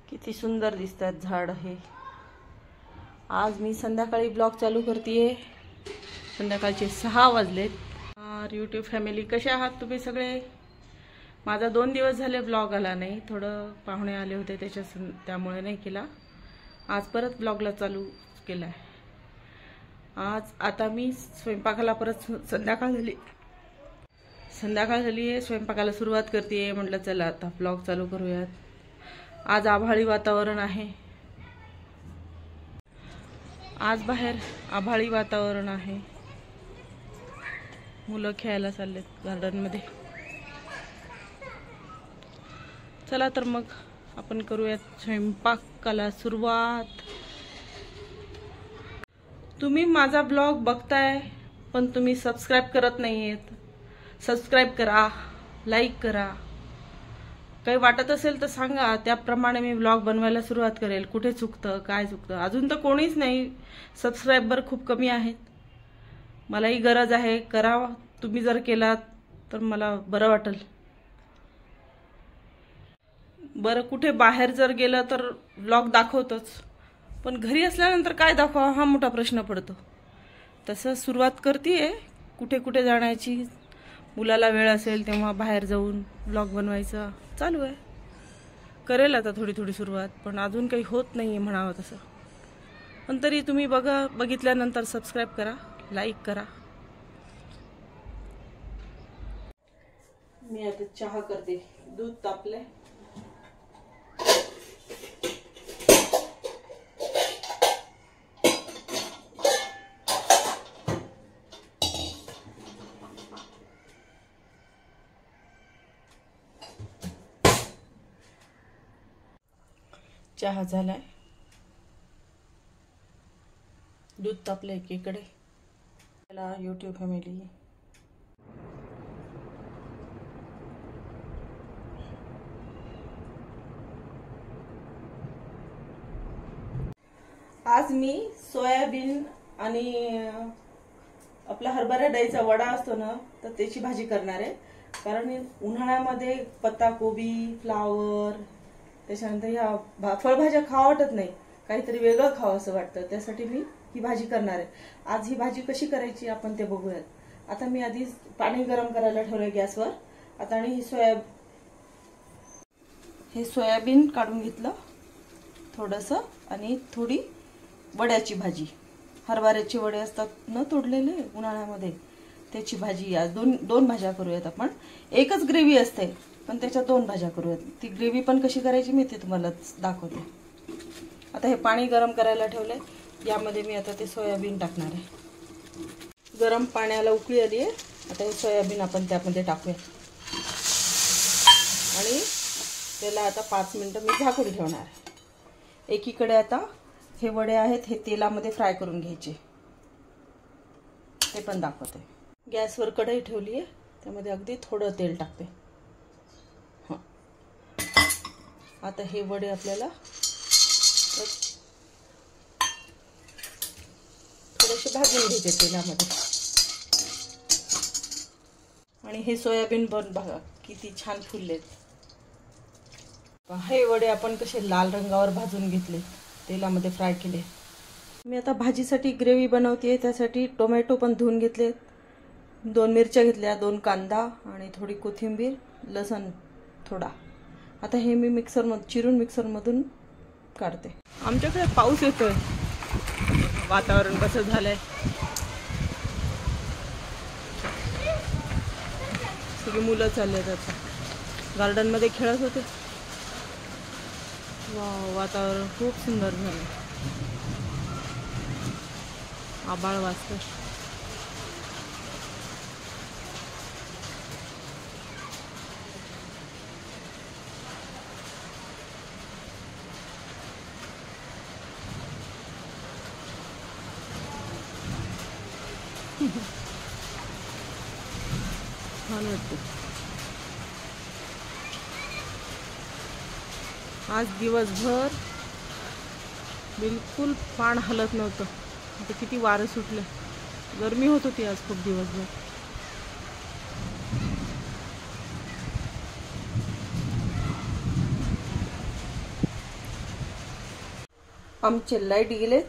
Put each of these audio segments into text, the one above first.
किती सुंदर दिसतात झाड हे। आज मी संध्याकाळी ब्लॉग चालू करतेय। संध्याकाळचे 6 वाजलेत। यूट्यूब फॅमिली कसे आहात तुम्ही सगळे? माझा 2 दिवस झाले ब्लॉग आला नाही, थोडं पाहुणे आले होते त्यामुळे नाही केला। आज परत ब्लॉगला चालू केलाय। आज आता मी स्वयंपाकाला परत संध्याकाळ झाली आहे, स्वयंपाकाला सुरुवात करतेय। म्हटलं चला आता ब्लॉग चालू करूयात। आज आभाळी वातावरण आहे। आज बाहेर आभाळी वातावरण आहे। मुलं खेळायला चाललेत गार्डन मध्ये। चला तर मग आपण करूयात स्वयंपाकाला सुरुवात। तुम्ही माझा ब्लॉग बघताय पण तुम्ही सबस्क्राइब करत नाहीयेत। सबस्क्राइब करा, लाईक करा। काही वाटत असेल तर सांगा, त्याप्रमाणे मी ब्लॉग बनवायला सुरुवात करेल। कुठे चुकतं, काय चुकतं, अजून तर कोणीच नाही, सबस्क्राइबर खूप कमी आहेत। मलाही गरज आहे, करा। तुम्ही जर केलात तर मला बरं वाटेल। बरं, कुठे बाहेर जर गेलं तर ब्लॉग दाखवतोच, पण घरी असल्यानंतर काय दाखवा हा मोठा प्रश्न पडतो। तसं सुरुवात करतेय कुठे कुठे जाण्याची। मुलाला वेळ असेल तेव्हा बाहेर जाऊन ब्लॉग बनवायचा चालू आहे। करेल आता थोडी थोडी सुरुवात, पण अजून काही होत नाहीये म्हणावं तसं। पण तरी तुम्ही बघितल्यानंतर सबस्क्राइब करा, लाईक करा। मी आता चहा करते। दूध तापले। चहा झालाय, दूध तापले एकीकडे। चला यूट्यूब फॅमिली, आज मी सोयाबीन आणि आपला हरभरा डाळीचा वडा असतो ना, तर त्याची भाजी करणार आहे। कारण उन्हाळ्यामध्ये पत्ताकोबी, फ्लावर, त्याच्यानंतर ह्या फळभाज्या खावा वाटत नाही, काहीतरी वेगळं खावं असं वाटतं। त्यासाठी मी ही भाजी करणार आहे। आज ही भाजी कशी करायची आपण ते बघूयात। आता मी आधी पाणी गरम करायला ठेवलंय गॅसवर। आता आणि हे सोयाबीन काढून घेतलं थोडंसं, आणि थोडी वड्याची भाजी, हरभऱ्याचे वडे असतात न तोडलेले उन्हाळ्यामध्ये, त्याची भाजी। आज दोन भाज्या करूयात आपण। एकच ग्रेव्ही असते पण त्याच्या 2 भाज्या करूयात। ती ग्रेव्ही पण कशी करायची मी ते तुम्हाला दाखवते। आता हे पाणी गरम करायला ठेवलंय, यामध्ये मी आता ते सोयाबीन टाकणार आहे। गरम पाण्याला उकळी आली आहे। आता हे सोयाबीन आपण त्यामध्ये टाकूया आणि त्याला आता 5 मिनिटं मी झाकून ठेवणार आहे। एकीकडे आता हे वडे आहेत, हे तेलामध्ये फ्राय करून घ्यायचे, ते पण दाखवते। गॅसवर कढई ठेवली आहे, त्यामध्ये अगदी थोडं तेल टाकते। आता हे वडे आपल्याला थोडेसे भाजून घ्यायचे तेलामध्ये। आणि हे सोयाबीन पण बघा किती छान फुललेत। हे वडे आपण कसे लाल रंगावर भाजून घेतले, तेलामध्ये फ्राय केले। मी आता भाजीसाठी ग्रेव्ही बनवते, त्यासाठी टोमॅटो पण धुवून घेतले, 2 मिरच्या घेतल्या, 2 कांदा आणि थोडी कोथिंबीर, लसूण थोडा। आता हे मी चिरून मिक्सरमधून काढते। आमच्याकडे पाऊस येतोय, वातावरण कसं झालंय। सगळी मुलं चाललेत आता, गार्डन मध्ये खेळत होते। वाव, वातावरण खूप सुंदर झालं। आभाळ वाजतंय। छान वाटतं। आज दिवसभर बिलकुल पान हलत नव्हतं। आता किती वारं सुटलं, गरमी होत होती आज खूप दिवसभर। आमचे लाईट गेलेत.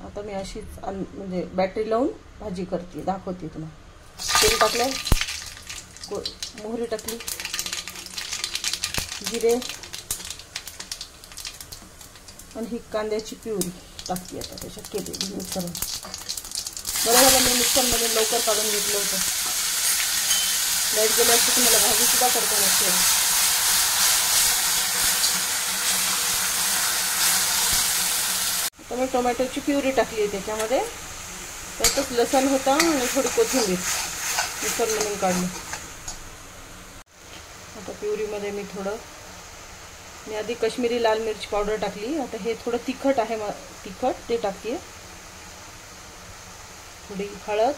आता मी अशीच म्हणजे बॅटरी लावून भाजी करते, दाखवते तुम्हाला. तेल टाकलं, मोहरी टाकली, जिरे आणि ही कांद्याची प्युरी टाकली. आता त्याच्यात केली मिक्स करून. बरं झालं मी मिक्सरमध्ये लवकर काढून घेतलं होतं. लाईट गेलं असतं की मला भाजी सुद्धा करता नसते. आता मी टोमॅटोची प्युरी टाकली आहे त्याच्यामध्ये. त्यातच लसूण होता आणि थोडी कोथिंबीर मिक्सरमधून काढली. आता प्युरीमध्ये मी आधी काश्मीरी लाल मिरची पावडर टाकली. आता हे थोडं तिखट आहे, तिखट ते टाकते. थोडी हळद,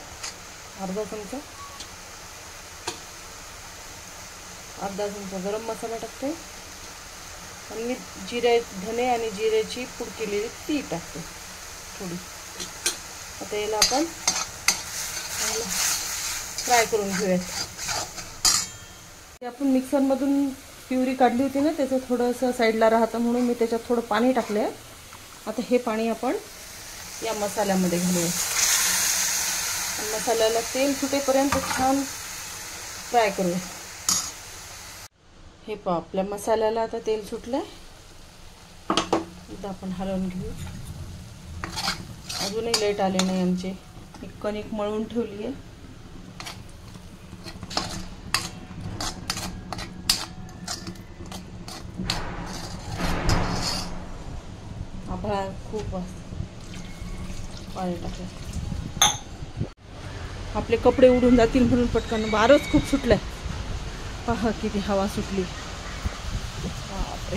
अर्धा चमचा गरम मसाला टाकते आणि मी धने आणि जिऱ्याची पूड केलेली ती टाकते थोडी. आता याला आपण फ्राय करून घेऊयात. आपण मिक्सरमधून प्युरी काढली होती ना, त्याचं थोडंसं साईडला राहतं म्हणून मी त्याच्यात थोडं पाणी टाकलं आहे. आता हे पाणी आपण या मसाल्यामध्ये घालूया. मसाल्याला तेल सुटेपर्यंत छान फ्राय करूया. हे पहा, आपल्या मसाल्याला आता तेल सुटलं आहे. एकदा आपण हलवून घेऊ. अजूनही लाईट आले नाही आमचे. एक कणिक मळून ठेवली आहे. आभाळ खूप पाणी टाकलं. आपले कपडे उडून जातील म्हणून पटकन. वारच खूप सुटलंय. पहा किती हवा सुटली. बापरे,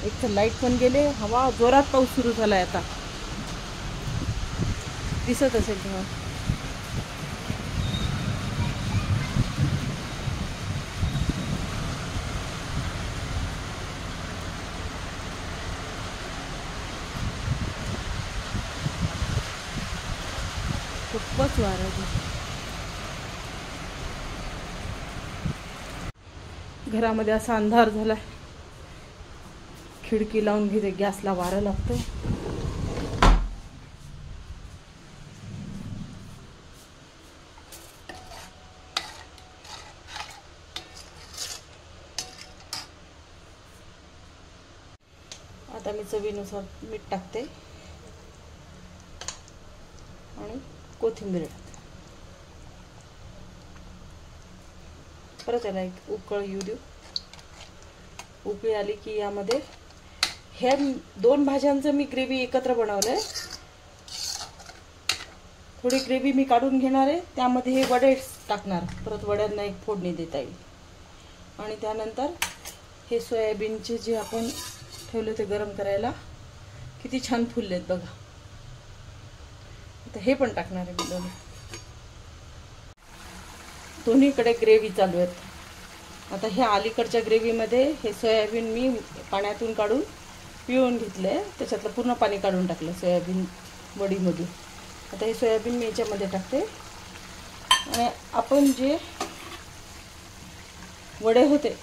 एक तर लाईट पण गेले. हवा जोरात पाऊस सुरू झालाय. आता दिसत असेल तुम्हाला. खूपच वारं. घरामध्ये असा अंधार झालाय. खिडकी लावून घेते, गॅसला वारं लागतं. आता मी चवीनुसार मीठ टाकते आणि कोथिंबीर टाकते. परत याला एक उकळ येऊ देऊ. उकळी आली की यामध्ये ह्या 2 भाज्यांचं मी ग्रेव्ही एकत्र बनवलंय. थोडी ग्रेव्ही मी काढून घेणार आहे. त्यामध्ये हे वडे टाकणार. परत वड्यांना एक फोडणी देता येईल. आणि त्यानंतर हे सोयाबीनचे जे आपण ठेवले ते गरम करायला, किती छान फुललेत बघा. आता हे पण टाकणार आहे मी. दोन्हीकडे ग्रेव्ही चालू आहेत. आता ह्या अलीकडच्या ग्रेव्हीमध्ये हे सोयाबीन मी पाण्यातून काढून पिळून घेतले. त्याच्यातलं पूर्ण पाणी काढून टाकलं सोयाबीन वडीमधून. आता हे सोयाबीन मी याच्यामध्ये टाकते. आणि आपण जे वडे होते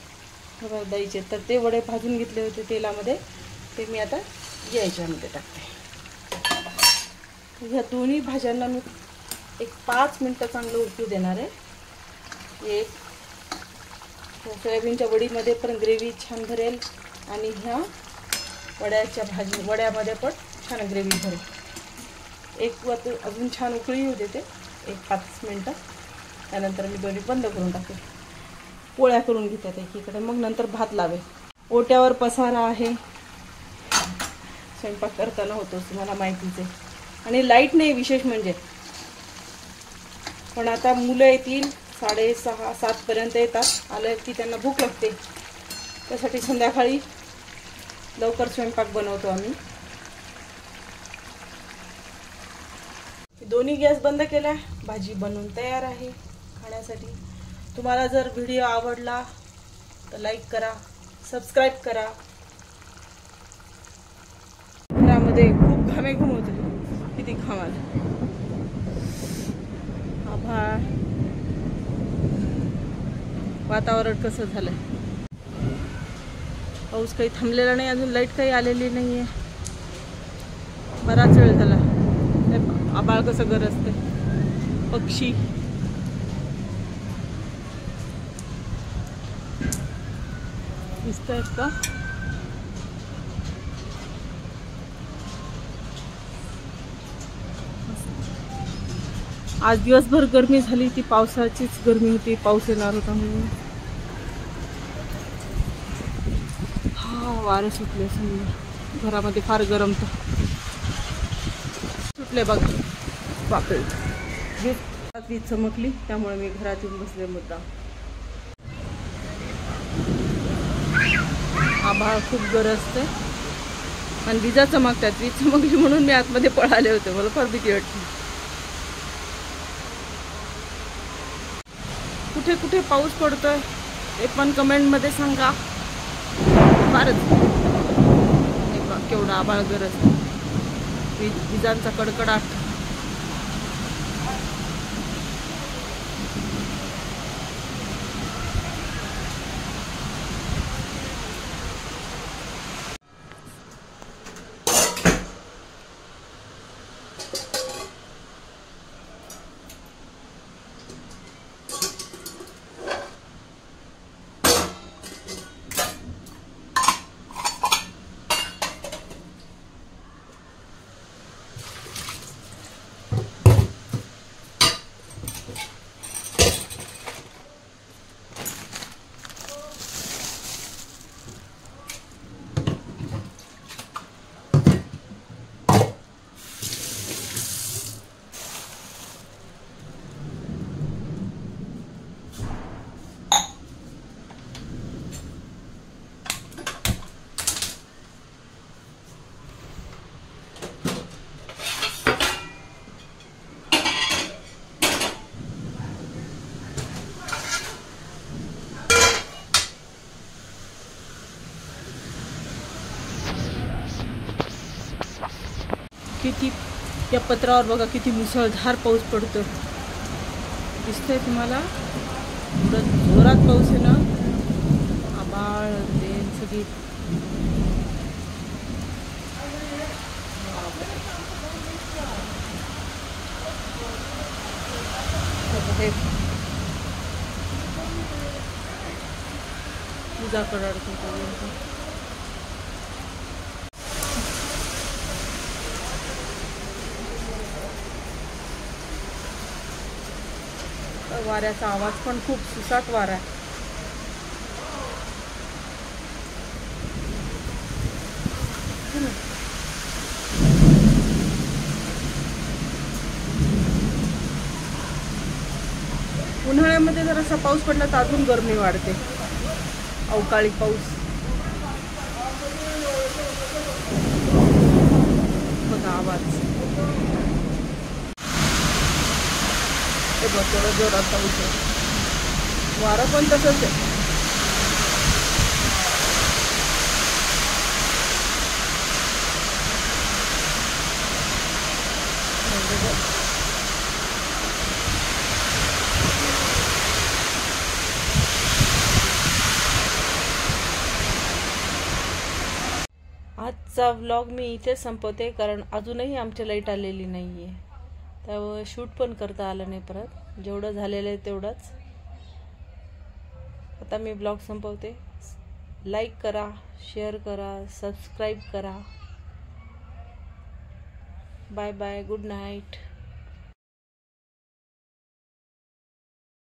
दहीचे, तर ते वडे भाजून घेतले होते तेलामध्ये, ते मी आता याच्यामध्ये टाकते. ह्या दोन्ही भाज्यांना मी एक 5 मिनटं चांगलं उकळू देणार आहे. एक सोयाबीनच्या वडीमध्ये पण ग्रेव्ही छान भरेल आणि ह्या वड्यामध्ये पण छान ग्रेव्ही भरेल. एक अजून छान उकळी येऊ देते, एक 5 मिनटं. त्यानंतर मी दोन्ही बंद करून टाकते. पोळ्या करून घेतात एकीकडे, मग नंतर भात लावेल. ओट्यावर पसारा आहे. स्वयंपाक करताना होतोच, तुम्हाला माहितीच आहे. आणि लाईट नाही विशेष म्हणजे. पण आता मुलं येतील 6:30-7 पर्यंत येतात. आलं की त्यांना भूक लागते. त्यासाठी संध्याकाळी लवकर स्वयंपाक बनवतो आम्ही. दोन्ही गॅस बंद केला. भाजी बनवून तयार आहे खाण्यासाठी. तुम्हाला जर व्हिडिओ आवडला तर लाईक करा, सबस्क्राईब करा. घरामध्ये खूप घामेघूम होते. किती घाम आला. आभाळ, वातावरण कसं झालंय. पाऊस काही थांबलेला नाही अजून, लाईट काही आलेली नाही आहे. बराच वेळ झाला. आबाळ कसं गरजते, पक्षी दिसत आहेत का? आज दिवसभर गरमी झाली, ती पावसाचीच गरमी होती, पाऊस येणार होता म्हणून. हा वारे सुटले समजा, घरामध्ये फार गरम तर सुटले बघा. बापरे, वीज चमकली त्यामुळे मी घरात येऊन बसले मुद्दाम. आभाळ खूप गरजते आणि विजा चमकतात. वीज चमकली म्हणून मी आतमध्ये पळाले होते, मला फार भीती वाटली. कुठे कुठे पाऊस पडतोय ते पण कमेंटमध्ये सांगा. फारच केवढा आभाळ गरज, विजांचा कडकडाट. किती या पत्रावर बघा किती मुसळधार पाऊस पडतो, दिसतंय तुम्हाला? एवढं जोरात पाऊस आहे ना, आभाळ ते सगळी. पूजा कडाडतो वाऱ्याचा आवाज पण खूप सुसाट वारा आहे. उन्हाळ्यामध्ये जर असा पाऊस पडला तर अजून गरमी वाढते, अवकाळी पाऊस. बघा आवाज, थोडा जोरात पाऊस आहे, वारा पण तसंच आहे. आजचा व्लॉग मी इथे संपवते, कारण अजूनही आमच्या लाईट आलेली नाही आहे, त्यामुळे शूट पण करता आलं नाही. परत जेवढं झालेलं आहे तेवढंच. आता मी ब्लॉग संपवते. लाईक करा, शेअर करा, सबस्क्राईब करा. Bye bye, good night.